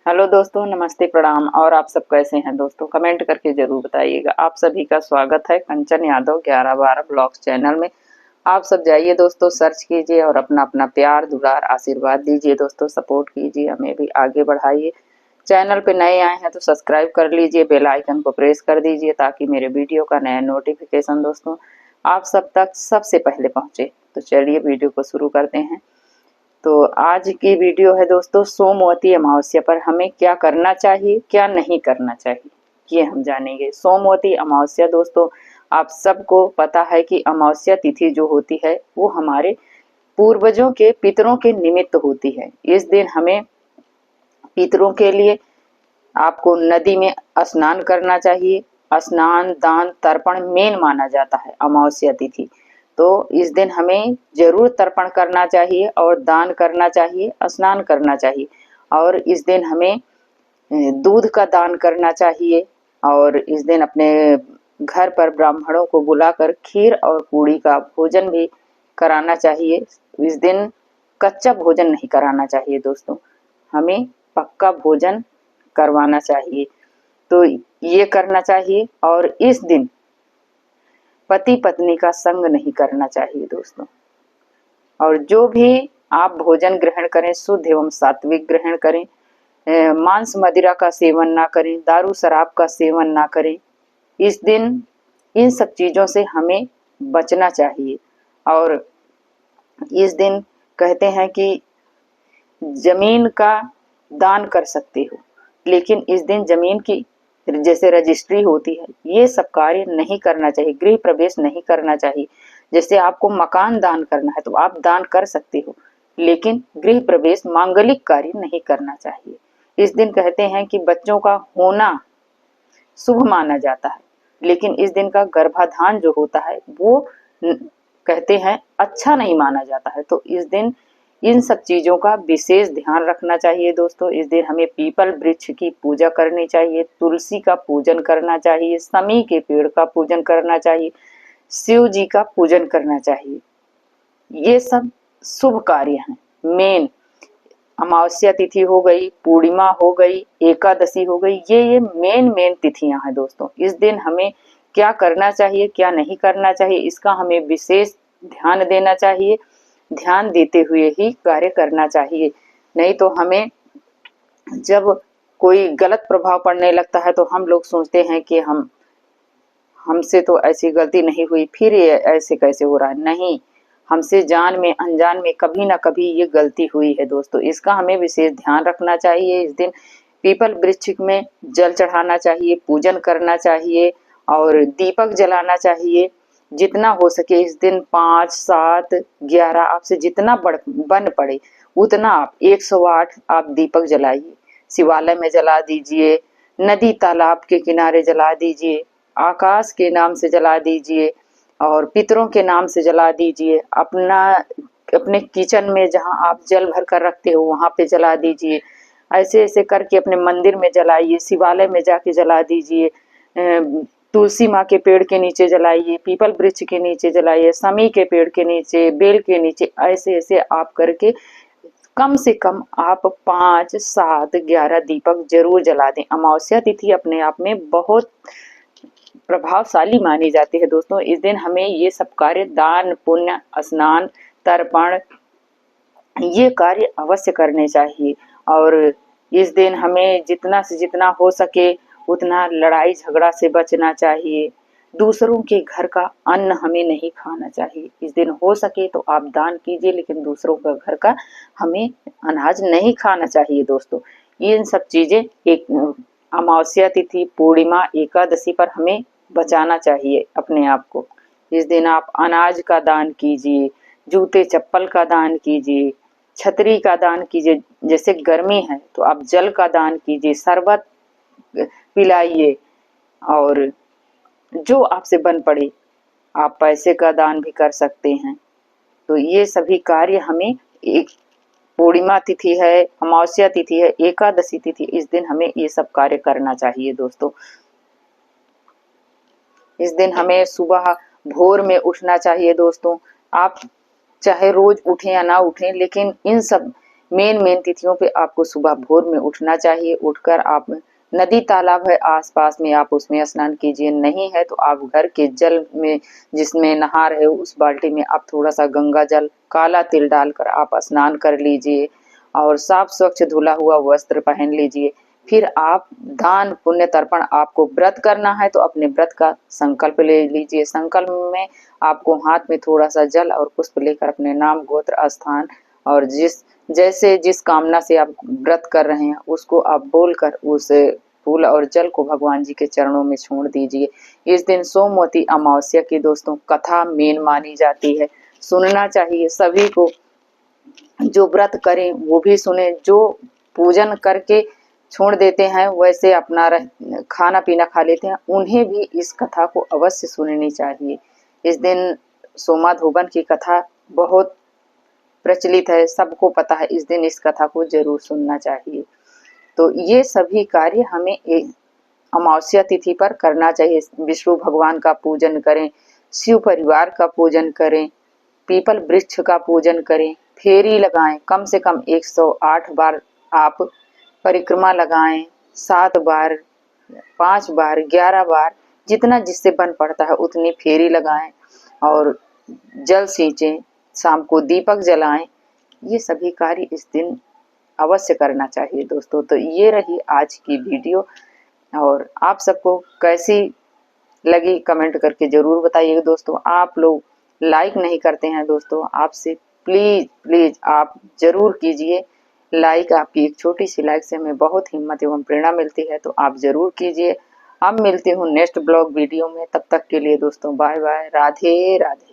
Hello दोस्तों, नमस्ते, प्रणाम। और आप सब कैसे हैं दोस्तों? कमेंट करके जरूर बताइएगा। आप सभी का स्वागत है कंचन यादव 11/12 ब्लॉग्स चैनल में। आप सब जाइए दोस्तों, सर्च कीजिए और अपना अपना प्यार दुलार आशीर्वाद दीजिए दोस्तों। सपोर्ट कीजिए, हमें भी आगे बढ़ाइए। चैनल पे नए आए हैं तो सब्सक्राइब कर लीजिए, बेल आइकन को प्रेस कर दीजिए ताकि मेरे वीडियो का नया नोटिफिकेशन दोस्तों आप सब तक सबसे पहले पहुंचे। तो चलिए वीडियो को शुरू करते हैं। तो आज की वीडियो है दोस्तों सोमवती अमावस्या पर हमें क्या करना चाहिए, क्या नहीं करना चाहिए, ये हम जानेंगे। सोमवती अमावस्या दोस्तों, आप सबको पता है कि अमावस्या तिथि जो होती है वो हमारे पूर्वजों के पितरों के निमित्त होती है। इस दिन हमें पितरों के लिए आपको नदी में स्नान करना चाहिए। स्नान, दान, तर्पण मेन माना जाता है अमावस्या तिथि। तो इस दिन हमें जरूर तर्पण करना चाहिए और दान करना चाहिए, स्नान करना चाहिए। और इस दिन हमें दूध का दान करना चाहिए। और इस दिन अपने घर पर ब्राह्मणों को बुलाकर खीर और पूड़ी का भोजन भी कराना चाहिए। इस दिन कच्चा भोजन नहीं कराना चाहिए दोस्तों, हमें पक्का भोजन करवाना चाहिए। तो ये करना चाहिए। और इस दिन पति पत्नी का संग नहीं करना चाहिए दोस्तों। और जो भी आप भोजन ग्रहण करें शुद्ध एवं सात्विक ग्रहण करें। मांस मदिरा का सेवन ना करें, दारू शराब का सेवन ना करें। इस दिन इन सब चीजों से हमें बचना चाहिए। और इस दिन कहते हैं कि जमीन का दान कर सकते हो, लेकिन इस दिन जमीन की जैसे रजिस्ट्री होती है ये सब कार्य नहीं करना चाहिए, गृह प्रवेश नहीं करना चाहिए। जैसे आपको मकान दान करना है तो आप दान कर सकते हो, लेकिन गृह प्रवेश मांगलिक कार्य नहीं करना चाहिए। इस दिन कहते हैं कि बच्चों का होना शुभ माना जाता है, लेकिन इस दिन का गर्भाधान जो होता है वो कहते हैं अच्छा नहीं माना जाता है। तो इस दिन इन सब चीजों का विशेष ध्यान रखना चाहिए दोस्तों। इस दिन हमें पीपल वृक्ष की पूजा करनी चाहिए, तुलसी का पूजन करना चाहिए, समी के पेड़ का पूजन करना चाहिए, शिव जी का पूजन करना चाहिए। ये सब शुभ कार्य हैं। मेन अमावस्या तिथि हो गई, पूर्णिमा हो गई, एकादशी हो गई, ये मेन तिथियां हैं दोस्तों। इस दिन हमें क्या करना चाहिए, क्या नहीं करना चाहिए, इसका हमें विशेष ध्यान देना चाहिए। ध्यान देते हुए ही कार्य करना चाहिए। नहीं तो हमें जब कोई गलत प्रभाव पड़ने लगता है तो हम लोग सोचते हैं कि हमसे तो ऐसी गलती नहीं हुई, फिर ये ऐसे कैसे हो रहा है। नहीं, हमसे जान में अनजान में कभी ना कभी ये गलती हुई है दोस्तों। इसका हमें विशेष ध्यान रखना चाहिए। इस दिन पीपल वृक्ष में जल चढ़ाना चाहिए, पूजन करना चाहिए और दीपक जलाना चाहिए। जितना हो सके इस दिन 5, 7, 11 आपसे जितना बन पड़े उतना आप 108 आप दीपक जलाइए। शिवालय में जला दीजिए, नदी तालाब के किनारे जला दीजिए, आकाश के नाम से जला दीजिए और पितरों के नाम से जला दीजिए। अपने किचन में जहाँ आप जल भर कर रखते हो वहां पे जला दीजिए। ऐसे ऐसे करके अपने मंदिर में जलाइए, शिवालय में जाके जला दीजिए, तुलसी माँ के पेड़ के नीचे जलाइए, पीपल वृक्ष के नीचे जलाइए, समी के पेड़ के नीचे, बेल के नीचे। ऐसे ऐसे आप करके कम से कम आप 5, 7, 11 दीपक जरूर जला दें। अमावस्या तिथि अपने आप में बहुत प्रभावशाली मानी जाती है दोस्तों। इस दिन हमें ये सब कार्य, दान पुण्य, स्नान, तर्पण, ये कार्य अवश्य करने चाहिए। और इस दिन हमें जितना से जितना हो सके उतना लड़ाई झगड़ा से बचना चाहिए। दूसरों के घर का अन्न हमें नहीं खाना चाहिए। इस दिन हो सके तो आप दान कीजिए, लेकिन दूसरों का घर का हमें अनाज नहीं खाना चाहिए दोस्तों। इन सब चीजें एक अमावस्या तिथि, पूर्णिमा, एकादशी पर हमें बचाना चाहिए अपने आप को। इस दिन आप अनाज का दान कीजिए, जूते चप्पल का दान कीजिए, छतरी का दान कीजिए। जैसे गर्मी है तो आप जल का दान कीजिए, शरबत पिलाइए। और जो आपसे बन पड़े आप पैसे का दान भी कर सकते हैं। तो ये सभी कार्य हमें, एक पूर्णिमा तिथि है, अमावस्या तिथि है, एकादशी तिथि, इस दिन हमें ये सब कार्य करना चाहिए दोस्तों। इस दिन हमें सुबह भोर में उठना चाहिए दोस्तों। आप चाहे रोज उठें या ना उठें, लेकिन मेन तिथियों पे आपको सुबह भोर में उठना चाहिए। उठकर आप नदी तालाब है आसपास में, आप उसमें स्नान कीजिए। नहीं है तो आप घर के जल में जिसमें नहा रहे हो उस बाल्टी में आप थोड़ा सा गंगा जल काला तिल डालकर आप स्नान कर लीजिए और साफ स्वच्छ धुला हुआ वस्त्र पहन लीजिए। फिर आप दान पुण्य तर्पण, आपको व्रत करना है तो अपने व्रत का संकल्प ले लीजिए। संकल्प में आपको हाथ में थोड़ा सा जल और पुष्प लेकर अपने नाम गोत्र स्थान और जिस कामना से आप व्रत कर रहे हैं उसको आप बोलकर उस फूल और जल को भगवान जी के चरणों में छोड़ दीजिए। इस दिन सोमवती अमावस्या की दोस्तों कथा मेन मानी जाती है, सुनना चाहिए सभी को। जो व्रत करें वो भी सुने, जो पूजन करके छोड़ देते हैं वैसे अपना खाना पीना खा लेते हैं उन्हें भी इस कथा को अवश्य सुननी चाहिए। इस दिन सोमा धोबन की कथा बहुत प्रचलित है, सबको पता है। इस दिन इस कथा को जरूर सुनना चाहिए। तो ये सभी कार्य हमें अमावस्या तिथि पर करना चाहिए। विष्णु भगवान का पूजन करें, शिव परिवार का पूजन करें, पीपल वृक्ष का पूजन करें, फेरी लगाएं, कम से कम 108 बार आप परिक्रमा लगाएं, 7 बार, 5 बार, 11 बार, जितना जिससे बन पड़ता है उतनी फेरी लगाएं और जल सींचें, शाम को दीपक जलाएं। ये सभी कार्य इस दिन अवश्य करना चाहिए दोस्तों। तो ये रही आज की वीडियो और आप सबको कैसी लगी कमेंट करके जरूर बताइएगा दोस्तों। आप लोग लाइक नहीं करते हैं दोस्तों, आपसे प्लीज आप जरूर कीजिए लाइक। आपकी एक छोटी सी लाइक से हमें बहुत हिम्मत एवं प्रेरणा मिलती है, तो आप जरूर कीजिए। अब मिलते हूँ नेक्स्ट ब्लॉग वीडियो में, तब तक के लिए दोस्तों बाय बाय, राधे राधे।